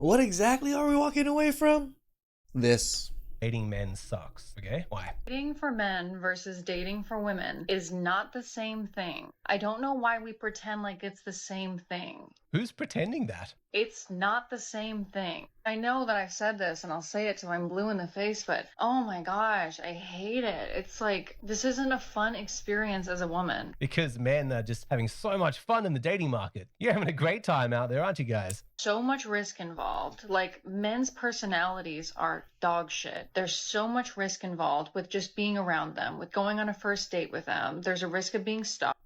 What exactly are we walking away from? This. Dating men sucks. Okay? Why? Dating for men versus dating for women is not the same thing. I don't know why we pretend like it's the same thing. Who's pretending that? It's not the same thing. I know that I've said this and I'll say it till I'm blue in the face, but oh my gosh, I hate it. It's like, this isn't a fun experience as a woman. Because men are just having so much fun in the dating market. You're having a great time out there, aren't you guys? So much risk involved. Like, men's personalities are dog shit. There's so much risk involved with just being around them, with going on a first date with them. There's a risk of being stalked.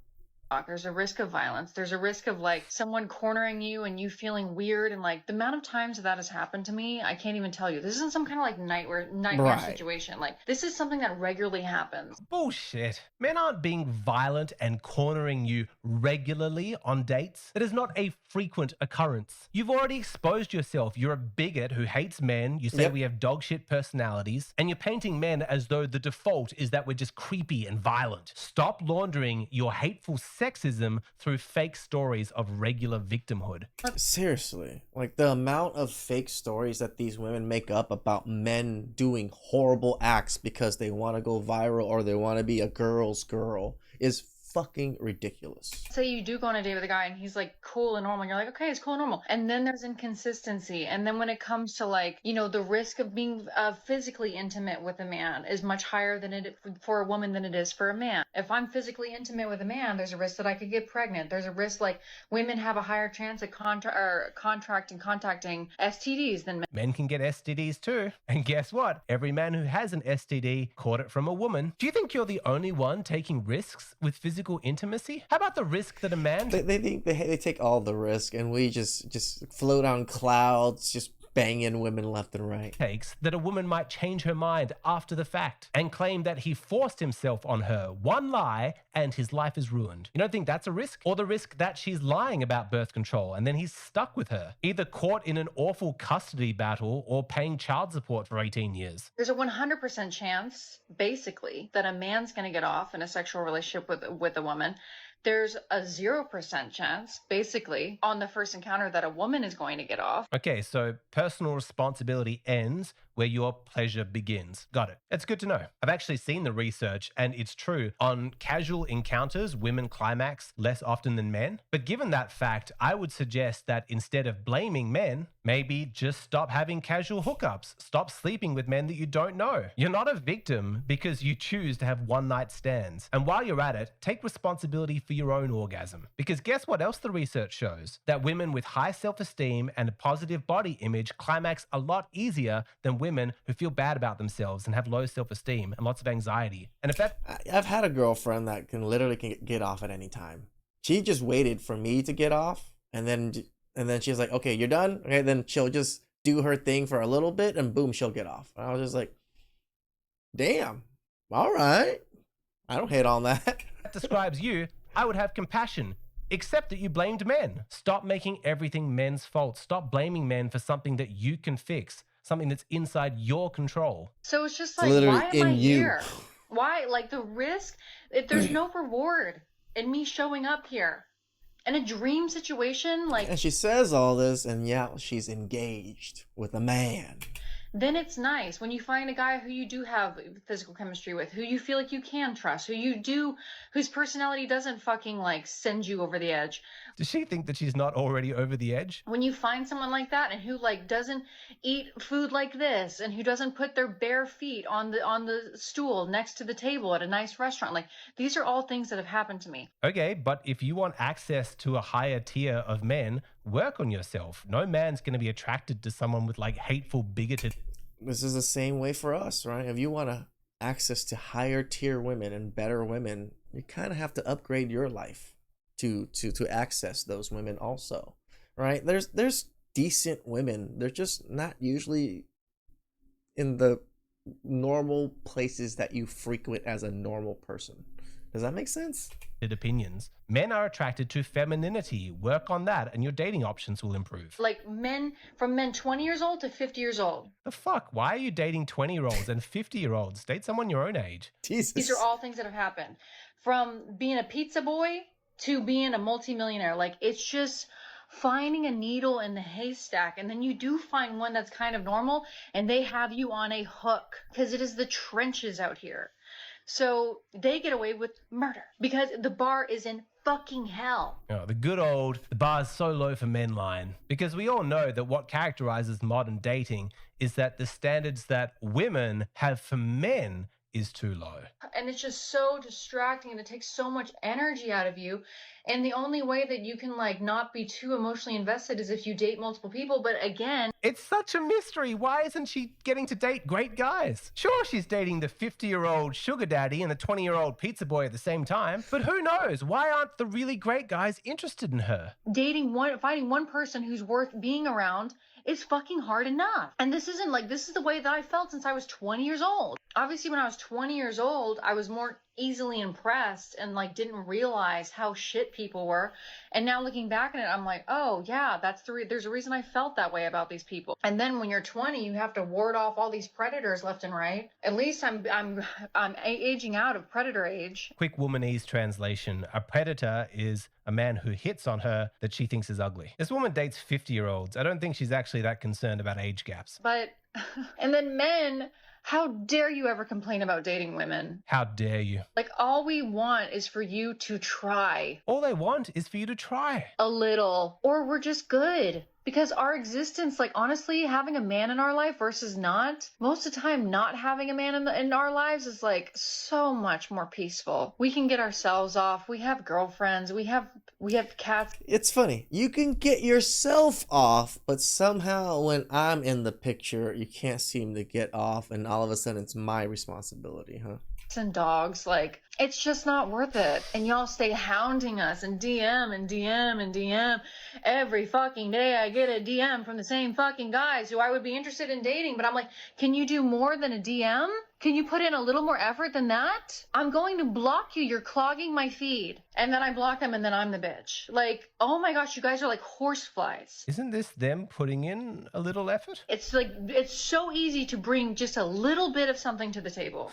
There's a risk of violence. There's a risk of like someone cornering you and you feeling weird. And like the amount of times that has happened to me, I can't even tell you. This isn't some kind of like nightmare Right. situation. Like, this is something that regularly happens. Bullshit. Men aren't being violent and cornering you regularly on dates. That is not a frequent occurrence. You've already exposed yourself. You're a bigot who hates men. You say Yep. we have dog shit personalities, and you're painting men as though the default is that we're just creepy and violent. Stop laundering your hateful sexism through fake stories of regular victimhood. Seriously, like the amount of fake stories that these women make up about men doing horrible acts because they want to go viral or they want to be a girl's girl is fucking ridiculous. Say you do go on a date with a guy and he's like cool and normal, and you're like, okay, it's cool and normal. And then there's inconsistency. And then when it comes to like, you know, the risk of being physically intimate with a man is much higher than it for a woman than it is for a man. If I'm physically intimate with a man, there's a risk that I could get pregnant. There's a risk like women have a higher chance of contacting STDs than men. Men can get STDs too. And guess what? Every man who has an STD caught it from a woman. Do you think you're the only one taking risks with physical intimacy? How about the risk that a man... They think they take all the risk, and we just float on clouds, just banging women left and right. takes that a woman might change her mind after the fact and claim that he forced himself on her, one lie, and his life is ruined. You don't think that's a risk? Or the risk that she's lying about birth control and then he's stuck with her, either caught in an awful custody battle or paying child support for 18 years. There's a 100% chance, basically, that a man's going to get off in a sexual relationship with a woman. There's a 0% chance, basically, on the first encounter that a woman is going to get off. Okay, so personal responsibility ends where your pleasure begins. Got it. It's good to know. I've actually seen the research and it's true. On casual encounters, women climax less often than men. But given that fact, I would suggest that instead of blaming men, maybe just stop having casual hookups. Stop sleeping with men that you don't know. You're not a victim because you choose to have one night stands. And while you're at it, take responsibility for your own orgasm. Because guess what else the research shows? That women with high self-esteem and a positive body image climax a lot easier than women who feel bad about themselves and have low self-esteem and lots of anxiety. And if that... I've had a girlfriend that can literally get off at any time. She just waited for me to get off, and then she's like, okay, you're done? Okay, then she'll just do her thing for a little bit, and boom, she'll get off. And I was just like, damn, all right. I don't hate on that. describes you, I would have compassion. Except that you blamed men. Stop making everything men's fault. Stop blaming men for something that you can fix, something that's inside your control. So it's just It's like, literally why am in I you. here? Why? Like, the risk, there's no reward in me showing up here. In a dream situation, like, And she says all this, and yeah, she's engaged with a man. then it's nice when you find a guy who you do have physical chemistry with, who you feel like you can trust, whose personality doesn't fucking like send you over the edge. Does she think that she's not already over the edge? When you find someone like that and who like doesn't eat food like this and who doesn't put their bare feet on the stool next to the table at a nice restaurant, like, these are all things that have happened to me. Okay, but if you want access to a higher tier of men, work on yourself. No man's going to be attracted to someone with like hateful, bigoted... This is the same way for us, right? If you want access to higher tier women and better women, you kind of have to upgrade your life to access those women also, right? There's decent women. They're just not usually in the normal places that you frequent as a normal person. Does that make sense? opinions. Men are attracted to femininity. Work on that and your dating options will improve. Like, from men 20 years old to 50 years old. The fuck? Why are you dating 20-year-olds and 50-year-olds? Date someone your own age. Jesus. These are all things that have happened. From being a pizza boy to being a multimillionaire. Like, it's just finding a needle in the haystack, and then you do find one that's kind of normal, and they have you on a hook because it is the trenches out here. So they get away with murder because the bar is in fucking hell. Oh, the good old "the bar's so low for men" line. Because we all know that what characterizes modern dating is that the standards that women have for men is too low. And it's just so distracting, and it takes so much energy out of you. And the only way that you can like not be too emotionally invested is if you date multiple people. But again, It's such a mystery. Why isn't she getting to date great guys? Sure, she's dating the 50-year-old sugar daddy and the 20-year-old pizza boy at the same time, but who knows? Why aren't the really great guys interested in her? finding one person who's worth being around is fucking hard enough. And this is the way that I felt since I was 20 years old. Obviously, when I was 20 years old, I was more easily impressed and like didn't realize how shit people were. And now looking back at it, I'm like, oh yeah, there's a reason I felt that way about these people. And then when you're 20, you have to ward off all these predators left and right. At least I'm aging out of predator age. Quick womanese translation. A predator is a man who hits on her that she thinks is ugly. This woman dates 50-year-olds. I don't think she's actually that concerned about age gaps. But, and then men, how dare you ever complain about dating women? How dare you? Like, all we want is for you to try All they want is for you to try. a little, or we're just good. Because our existence, like honestly, having a man in our life versus not, most of the time not having a man in our lives is like so much more peaceful. We can get ourselves off. We have girlfriends. We have cats. It's funny. You can get yourself off, but somehow when I'm in the picture, you can't seem to get off, and all of a sudden it's my responsibility, huh? And dogs, like it's just not worth it. And y'all stay hounding us and DM and DM and DM. Every fucking day I get a DM from the same fucking guys who I would be interested in dating, but I'm like, can you do more than a DM? Can you put in a little more effort than that? I'm going to block you. You're clogging my feed. And then I block them, and then I'm the bitch. Like, oh my gosh, you guys are like horseflies. Isn't this them putting in a little effort? It's like, it's so easy to bring just a little bit of something to the table.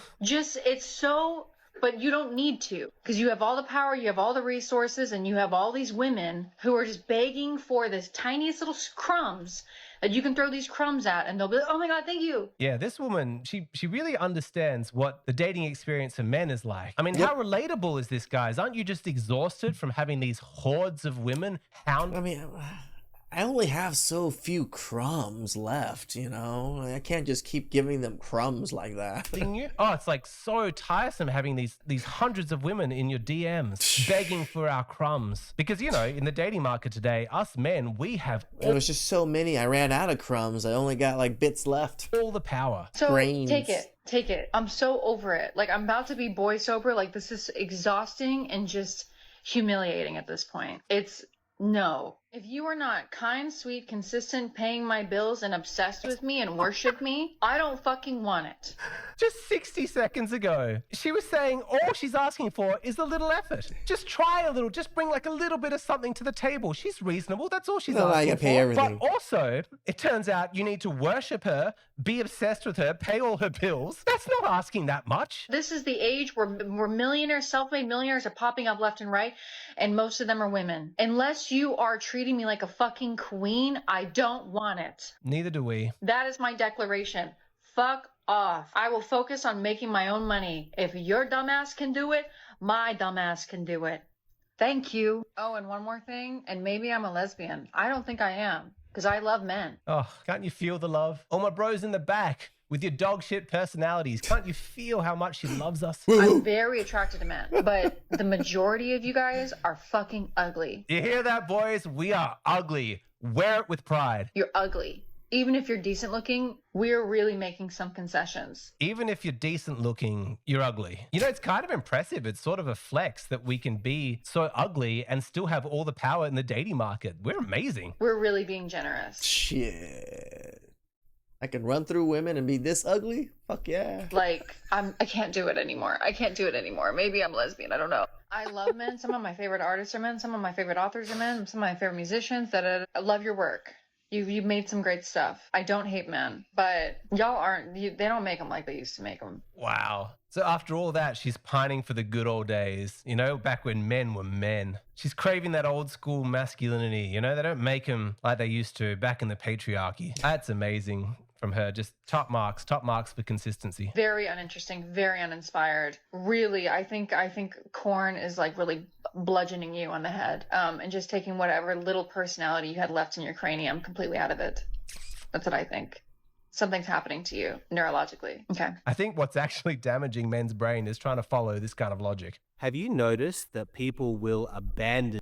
But you don't need to, because you have all the power, you have all the resources, and you have all these women who are just begging for this tiniest little crumbs that you can throw these crumbs at, and they'll be like, oh my God, thank you. Yeah, this woman, she really understands what the dating experience for men is like. I mean, Yep. how relatable is this, guys? Aren't you just exhausted from having these hordes of women hound? I mean, I only have so few crumbs left, you know? I can't just keep giving them crumbs like that. You? Oh, it's like so tiresome having these hundreds of women in your DMs begging for our crumbs. Because, you know, in the dating market today, us men, we have There was just so many. I ran out of crumbs. I only got like bits left. all the power. So Brains. take it. I'm so over it. Like, I'm about to be boy sober. Like, this is exhausting and just humiliating at this point. No. If you are not kind, sweet, consistent, paying my bills, and obsessed with me and worship me, I don't fucking want it. Just 60 seconds ago, she was saying all she's asking for is a little effort. Just try a little, just bring like a little bit of something to the table. She's reasonable. That's all she's No, I asking gotta pay for. everything. But also, it turns out you need to worship her, be obsessed with her, pay all her bills. That's not asking that much. This is the age where millionaires, self-made millionaires are popping up left and right, and most of them are women. Unless you are treating me like a fucking queen, I don't want it. Neither do we. That is my declaration. Fuck off. I will focus on making my own money. If your dumbass can do it, my dumbass can do it. Thank you. Oh, and one more thing, and maybe I'm a lesbian. I don't think I am, because I love men. Oh, can't you feel the love? All my bros in the back with your dog shit personalities. Can't you feel how much she loves us? I'm very attracted to men, but the majority of you guys are fucking ugly. You hear that, boys? We are ugly. Wear it with pride. You're ugly. Even if you're decent looking, we're really making some concessions. Even if you're decent looking, you're ugly. You know, it's kind of impressive. It's sort of a flex that we can be so ugly and still have all the power in the dating market. We're amazing. We're really being generous. Shit. I can run through women and be this ugly? Fuck yeah. Like, I can't do it anymore. I can't do it anymore. Maybe I'm lesbian. I don't know. I love men. Some of my favorite artists are men. Some of my favorite authors are men. Some of my favorite musicians. I love your work. You made some great stuff. I don't hate men, but y'all aren't. They don't make them like they used to make them. Wow. So after all that, she's pining for the good old days, you know, back when men were men. She's craving that old school masculinity, you know, they don't make them like they used to back in the patriarchy. That's amazing from her. Just top marks for consistency. Very uninteresting, very uninspired. Really, I think Korn is like really bludgeoning you on the head, and just taking whatever little personality you had left in your cranium completely out of it. That's what I think. Something's happening to you neurologically. Okay. I think what's actually damaging men's brain is trying to follow this kind of logic. Have you noticed that people will abandon